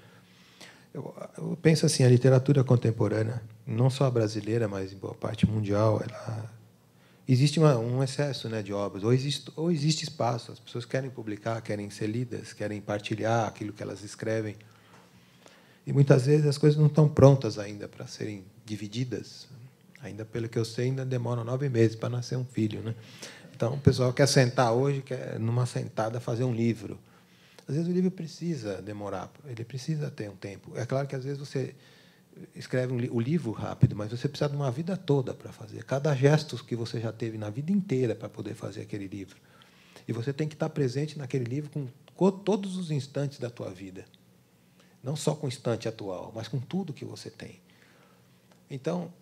Eu penso assim, a literatura contemporânea, não só a brasileira, mas em boa parte mundial, existe um excesso, né, de obras, ou existe espaço, as pessoas querem publicar, querem ser lidas, querem partilhar aquilo que elas escrevem. E, muitas vezes, as coisas não estão prontas ainda para serem divididas. Ainda, pelo que eu sei, ainda demora 9 meses para nascer um filho, né? Então, o pessoal quer sentar hoje, quer, numa sentada, fazer um livro. Às vezes, o livro precisa demorar, ele precisa ter um tempo. É claro que, às vezes, você escreve o livro rápido, mas você precisa de uma vida toda para fazer. Cada gesto que você já teve na vida inteira para poder fazer aquele livro. E você tem que estar presente naquele livro com todos os instantes da tua vida. Não só com o instante atual, mas com tudo que você tem. Então,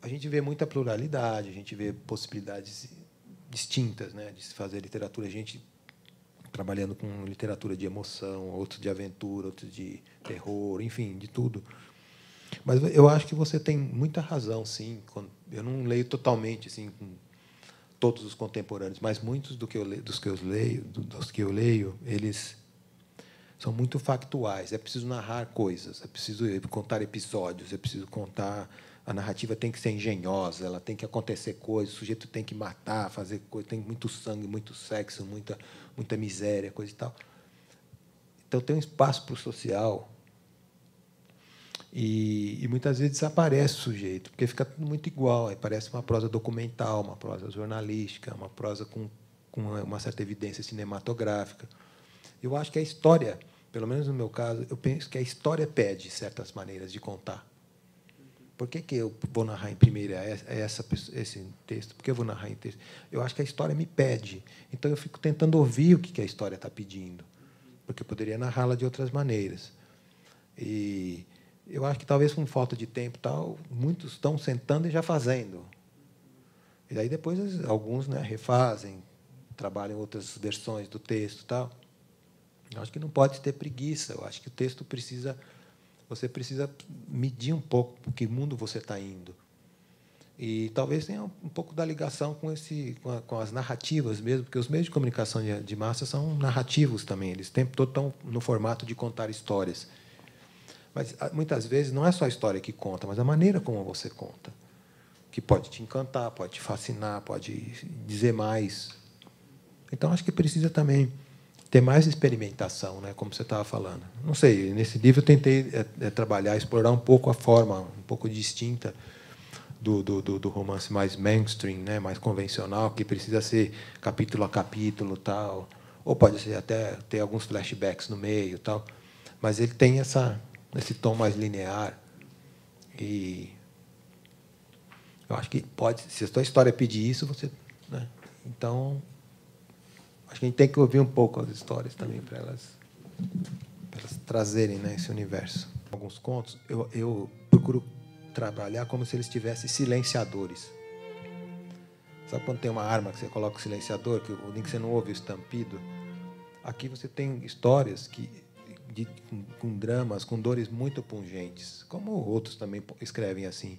a gente vê muita pluralidade, a gente vê possibilidades distintas, né, de se fazer literatura. A gente trabalhando com literatura de emoção, outros de aventura, outros de terror, enfim, de tudo. Mas eu acho que você tem muita razão, sim. Eu não leio totalmente assim, com todos os contemporâneos, mas muitos dos que eu leio, eles são muito factuais. É preciso narrar coisas, é preciso contar episódios, é preciso contar. A narrativa tem que ser engenhosa, ela tem que acontecer coisas, o sujeito tem que matar, fazer coisa, tem muito sangue, muito sexo, muita miséria, coisa e tal. Então tem um espaço para o social e muitas vezes desaparece o sujeito, porque fica tudo muito igual. Aí parece uma prosa documental, uma prosa jornalística, uma prosa com uma certa evidência cinematográfica. Eu acho que a história, pelo menos no meu caso, eu penso que a história pede certas maneiras de contar. Por que eu vou narrar em primeira esse texto? Por que eu vou narrar em texto? Eu acho que a história me pede. Então, eu fico tentando ouvir o que a história está pedindo, porque eu poderia narrá-la de outras maneiras. E eu acho que, talvez, com falta de tempo, tal, muitos estão sentando e já fazendo. E aí, depois, alguns, né, refazem, trabalham outras versões do texto. Tal. Eu acho que não pode ter preguiça. Eu acho que o texto precisa... Você precisa medir um pouco para que mundo você está indo. E talvez tenha um pouco da ligação com as narrativas mesmo, porque os meios de comunicação de massa são narrativos também. Eles o tempo todo estão no formato de contar histórias. Mas, muitas vezes, não é só a história que conta, mas a maneira como você conta, que pode te encantar, pode te fascinar, pode dizer mais. Então, acho que precisa também ter mais experimentação, né, como você estava falando. Não sei, nesse livro eu tentei trabalhar, explorar um pouco a forma um pouco distinta do romance mais mainstream, né, mais convencional, que precisa ser capítulo a capítulo, tal, ou pode ser até ter alguns flashbacks no meio, tal, mas ele tem esse tom mais linear. E eu acho que pode, se a sua história pedir isso, você, né, então acho que a gente tem que ouvir um pouco as histórias também para elas trazerem, né, esse universo. Alguns contos eu procuro trabalhar como se eles tivessem silenciadores. Sabe quando tem uma arma que você coloca o silenciador, que você não ouve o estampido? Aqui você tem histórias com dramas, com dores muito pungentes, como outros também escrevem assim.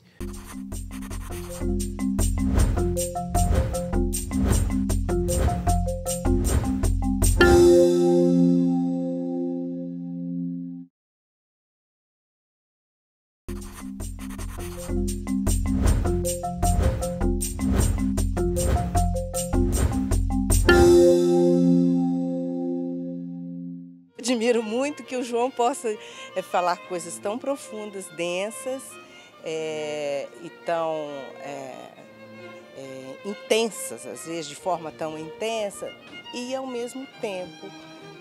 Admiro muito que o João possa falar coisas tão profundas, densas e tão intensas, às vezes de forma tão intensa, e ao mesmo tempo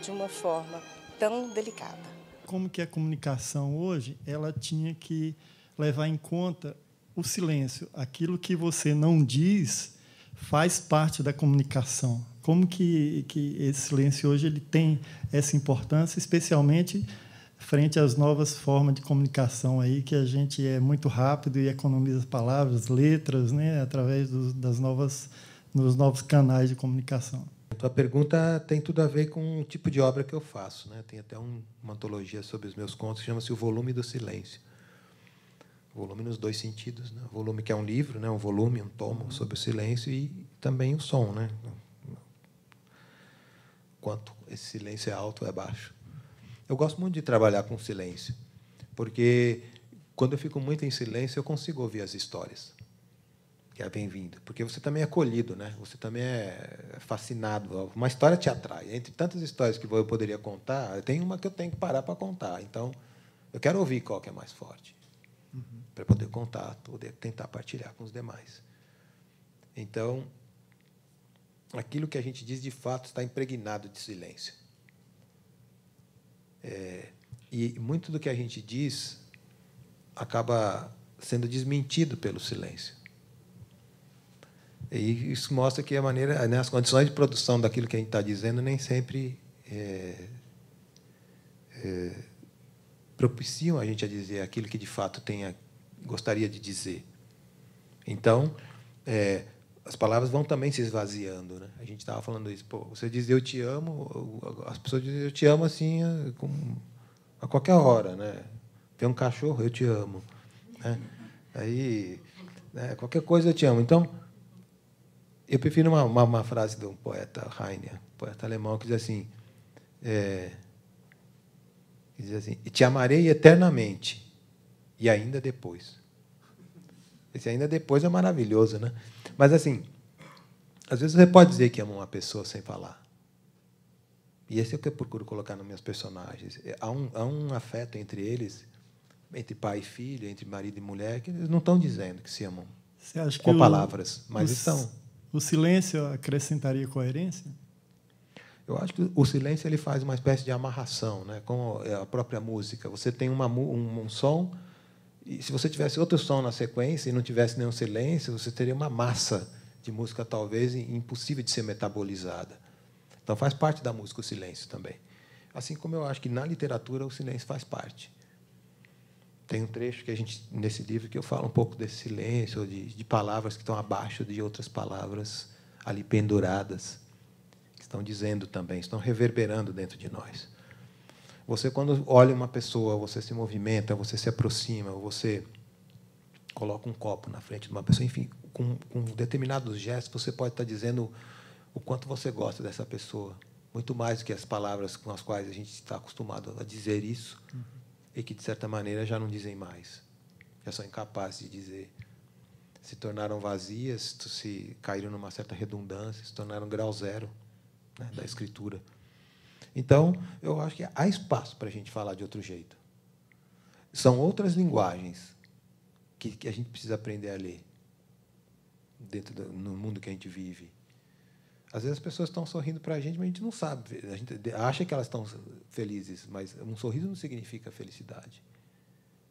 de uma forma tão delicada. Como que a comunicação hoje, ela tinha que levar em conta o silêncio. Aquilo que você não diz faz parte da comunicação. Como que esse silêncio hoje ele tem essa importância, especialmente frente às novas formas de comunicação aí, que a gente é muito rápido e economiza palavras, letras, né, através dos novos canais de comunicação. A tua pergunta tem tudo a ver com o tipo de obra que eu faço, né? Tem até uma antologia sobre os meus contos que chama-se O Volume do Silêncio. Volume nos dois sentidos, né? O volume que é um livro, né? Um volume, um tomo sobre o silêncio, e também o som, né? Quanto esse silêncio é alto ou é baixo. Eu gosto muito de trabalhar com silêncio, porque quando eu fico muito em silêncio eu consigo ouvir as histórias que vem vindo, porque você também é acolhido, né? Você também é fascinado. Uma história te atrai. Entre tantas histórias que eu poderia contar, tem uma que eu tenho que parar para contar. Então, eu quero ouvir qual que é mais forte, para poder contar, poder tentar partilhar com os demais. Então, aquilo que a gente diz, de fato, está impregnado de silêncio. E muito do que a gente diz acaba sendo desmentido pelo silêncio. E isso mostra que a maneira, né, as condições de produção daquilo que a gente está dizendo nem sempre propiciam a gente a dizer aquilo que, de fato, gostaria de dizer. Então, as palavras vão também se esvaziando, né? A gente estava falando isso. Pô, você diz eu te amo, as pessoas dizem eu te amo assim, a qualquer hora, né? Tem um cachorro, eu te amo, né? Aí, né, qualquer coisa eu te amo. Então, eu prefiro uma frase de um poeta, Heine, poeta alemão, que diz assim, te amarei eternamente, e ainda depois. Esse ainda depois é maravilhoso, né? Mas, assim, às vezes você pode dizer que ama uma pessoa sem falar. E esse é o que eu procuro colocar nos meus personagens. Há um afeto entre eles, entre pai e filho, entre marido e mulher, que eles não estão dizendo que se amam com palavras, mas estão. O silêncio acrescentaria coerência? Eu acho que o silêncio ele faz uma espécie de amarração, né? Como a própria música. Você tem um som, e se você tivesse outro som na sequência e não tivesse nenhum silêncio, você teria uma massa de música, talvez, impossível de ser metabolizada. Então, faz parte da música o silêncio também. Assim como eu acho que, na literatura, o silêncio faz parte. Tem um trecho nesse livro que eu falo um pouco desse silêncio, de palavras que estão abaixo de outras palavras ali penduradas, que estão dizendo também, estão reverberando dentro de nós. Você, quando olha uma pessoa, você se movimenta, você se aproxima, você coloca um copo na frente de uma pessoa, enfim, com determinados gestos, você pode estar dizendo o quanto você gosta dessa pessoa, muito mais do que as palavras com as quais a gente está acostumado a dizer isso, e que, de certa maneira, já não dizem mais, já são incapazes de dizer. Se tornaram vazias, se caíram numa certa redundância, se tornaram grau zero, né, da escritura. Então, eu acho que há espaço para a gente falar de outro jeito. São outras linguagens que a gente precisa aprender a ler no mundo que a gente vive. Às vezes as pessoas estão sorrindo para a gente, mas a gente não sabe. A gente acha que elas estão felizes, mas um sorriso não significa felicidade.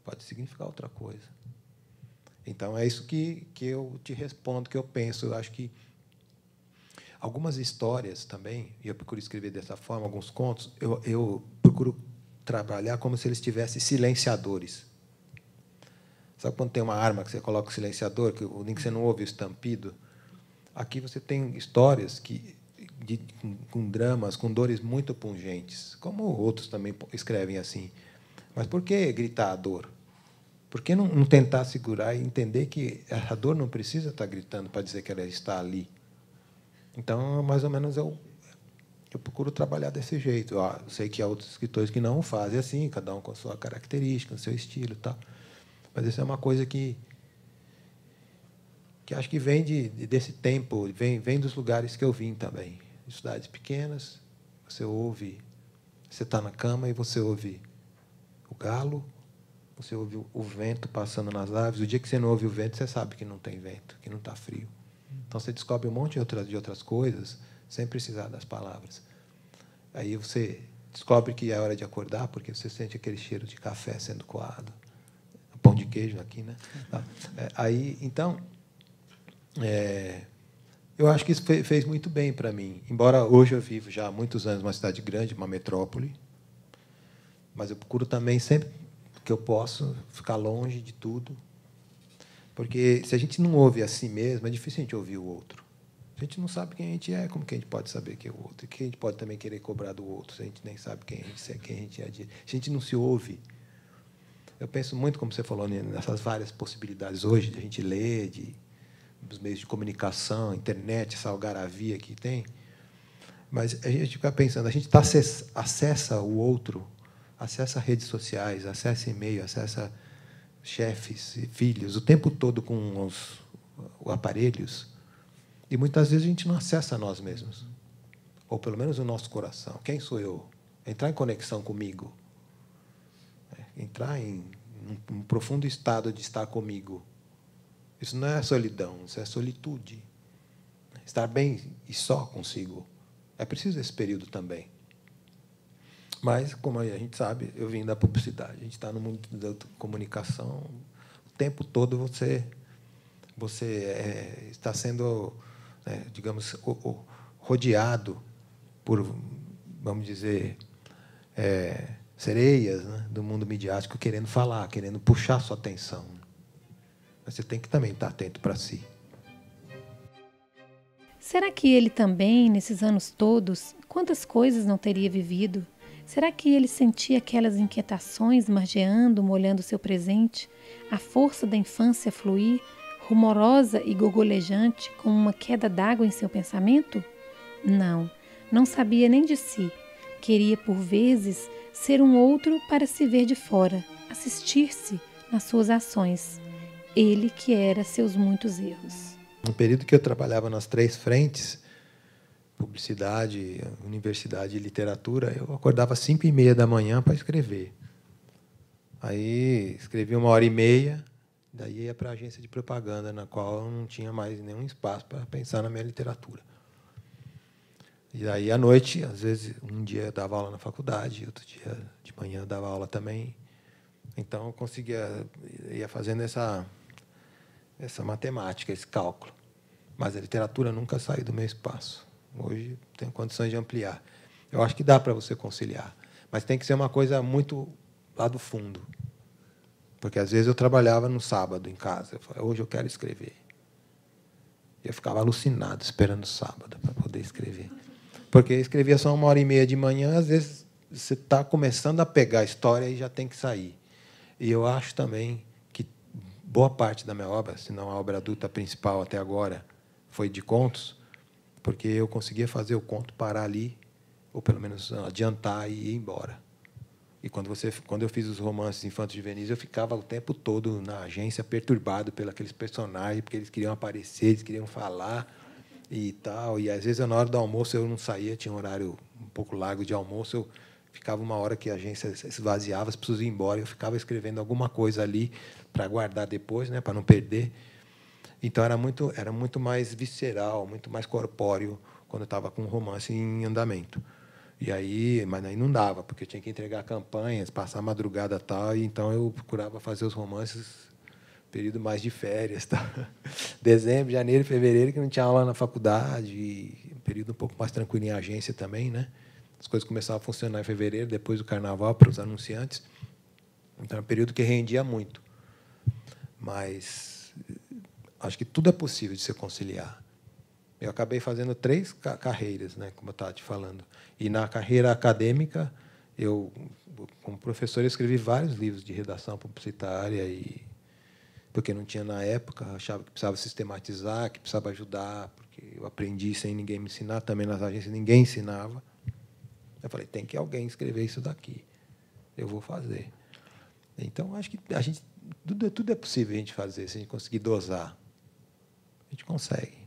Pode significar outra coisa. Então, é isso que eu te respondo, que eu penso. Eu acho que algumas histórias também, e eu procuro escrever dessa forma, alguns contos, eu procuro trabalhar como se eles tivessem silenciadores. Sabe quando tem uma arma que você coloca o silenciador, que você não ouve o estampido? Aqui você tem histórias com dramas, com dores muito pungentes, como outros também escrevem assim. Mas por que gritar a dor? Por que não tentar segurar e entender que a dor não precisa estar gritando para dizer que ela está ali? Então, mais ou menos, eu procuro trabalhar desse jeito. Eu sei que há outros escritores que não fazem assim, cada um com a sua característica, o seu estilo, tal. Mas isso é uma coisa que acho que vem desse tempo, vem dos lugares que eu vim também. De cidades pequenas, você está na cama e você ouve o galo, você ouve o vento passando nas árvores. O dia que você não ouve o vento, você sabe que não tem vento, que não está frio. Então, você descobre um monte de outras coisas sem precisar das palavras. Aí você descobre que é hora de acordar, porque você sente aquele cheiro de café sendo coado, pão de queijo aqui, né? Aí, então, eu acho que isso fez muito bem para mim. Embora hoje eu vivo já há muitos anos numa cidade grande, uma metrópole, mas eu procuro também, sempre que eu posso, ficar longe de tudo. Porque, se a gente não ouve a si mesmo, é difícil a gente ouvir o outro. Se a gente não sabe quem a gente é, como que a gente pode saber quem é o outro? E que a gente pode também querer cobrar do outro, se a gente nem sabe quem a gente é. Se a gente não se ouve. Eu penso muito, como você falou, nessas várias possibilidades hoje de a gente ler, dos meios de comunicação, internet, essa algaravia que tem. Mas a gente fica pensando, a gente acessa o outro, acessa redes sociais, acessa e-mail, acessa chefes e filhos, o tempo todo com os aparelhos, e muitas vezes a gente não acessa nós mesmos, ou pelo menos o nosso coração. Quem sou eu? Entrar em conexão comigo, entrar em um profundo estado de estar comigo. Isso não é solidão, isso é solitude. Estar bem e só consigo. É preciso esse período também. Mas, como a gente sabe, eu vim da publicidade. A gente está no mundo da comunicação. O tempo todo você está sendo, digamos, rodeado por vamos dizer, sereias, né, do mundo midiático querendo falar, querendo puxar sua atenção. Mas você tem que também estar atento para si. Será que ele também, nesses anos todos, quantas coisas não teria vivido? Será que ele sentia aquelas inquietações margeando, molhando seu presente, a força da infância fluir, rumorosa e gorgolejante, como uma queda d'água em seu pensamento? Não, não sabia nem de si. Queria, por vezes, ser um outro para se ver de fora, assistir-se nas suas ações. Ele que era seus muitos erros. No período que eu trabalhava nas 3 frentes, publicidade, universidade e literatura, eu acordava às 5h30 da manhã para escrever. Aí escrevia 1h30, daí ia para a agência de propaganda, na qual eu não tinha mais nenhum espaço para pensar na minha literatura. E aí, à noite, às vezes, um dia eu dava aula na faculdade, outro dia de manhã eu dava aula também. Então, eu ia fazendo essa matemática, esse cálculo. Mas a literatura nunca saiu do meu espaço. Hoje tenho condições de ampliar. Eu acho que dá para você conciliar, mas tem que ser uma coisa muito lá do fundo. Porque, às vezes, eu trabalhava no sábado em casa. Eu falei, hoje eu quero escrever. Eu ficava alucinado esperando o sábado para poder escrever. Porque eu escrevia só 1h30 de manhã, às vezes você está começando a pegar a história e já tem que sair. E eu acho também que boa parte da minha obra, se não a obra adulta principal até agora, foi de contos, porque eu conseguia fazer o conto parar ali, ou pelo menos adiantar e ir embora. E quando eu fiz os romances infantos juvenis, eu ficava o tempo todo na agência perturbado pelos aqueles personagens, porque eles queriam aparecer, eles queriam falar e tal. E, às vezes, na hora do almoço, eu não saía, tinha um horário um pouco largo de almoço, eu ficava uma hora que a agência esvaziava, as pessoas iam embora, eu ficava escrevendo alguma coisa ali para guardar depois, né, para não perder. Então, era muito mais visceral, muito mais corpóreo quando eu estava com um romance em andamento. Mas aí não dava, porque eu tinha que entregar campanhas, passar a madrugada e tal, e então eu procurava fazer os romances período mais de férias, tá? Dezembro, janeiro, fevereiro, que não tinha aula na faculdade, e um período um pouco mais tranquilo em agência também, né? As coisas começavam a funcionar em fevereiro, depois do carnaval, para os anunciantes. Então, era um período que rendia muito. Mas acho que tudo é possível de se conciliar. Eu acabei fazendo 3 carreiras, né, como eu estava te falando. E, na carreira acadêmica, eu, como professor, eu escrevi vários livros de redação publicitária, porque não tinha na época, achava que precisava sistematizar, que precisava ajudar, porque eu aprendi sem ninguém me ensinar, também nas agências ninguém ensinava. Eu falei, tem que alguém escrever isso daqui. Eu vou fazer. Então, acho que tudo é possível a gente fazer, se a gente conseguir dosar. A gente consegue.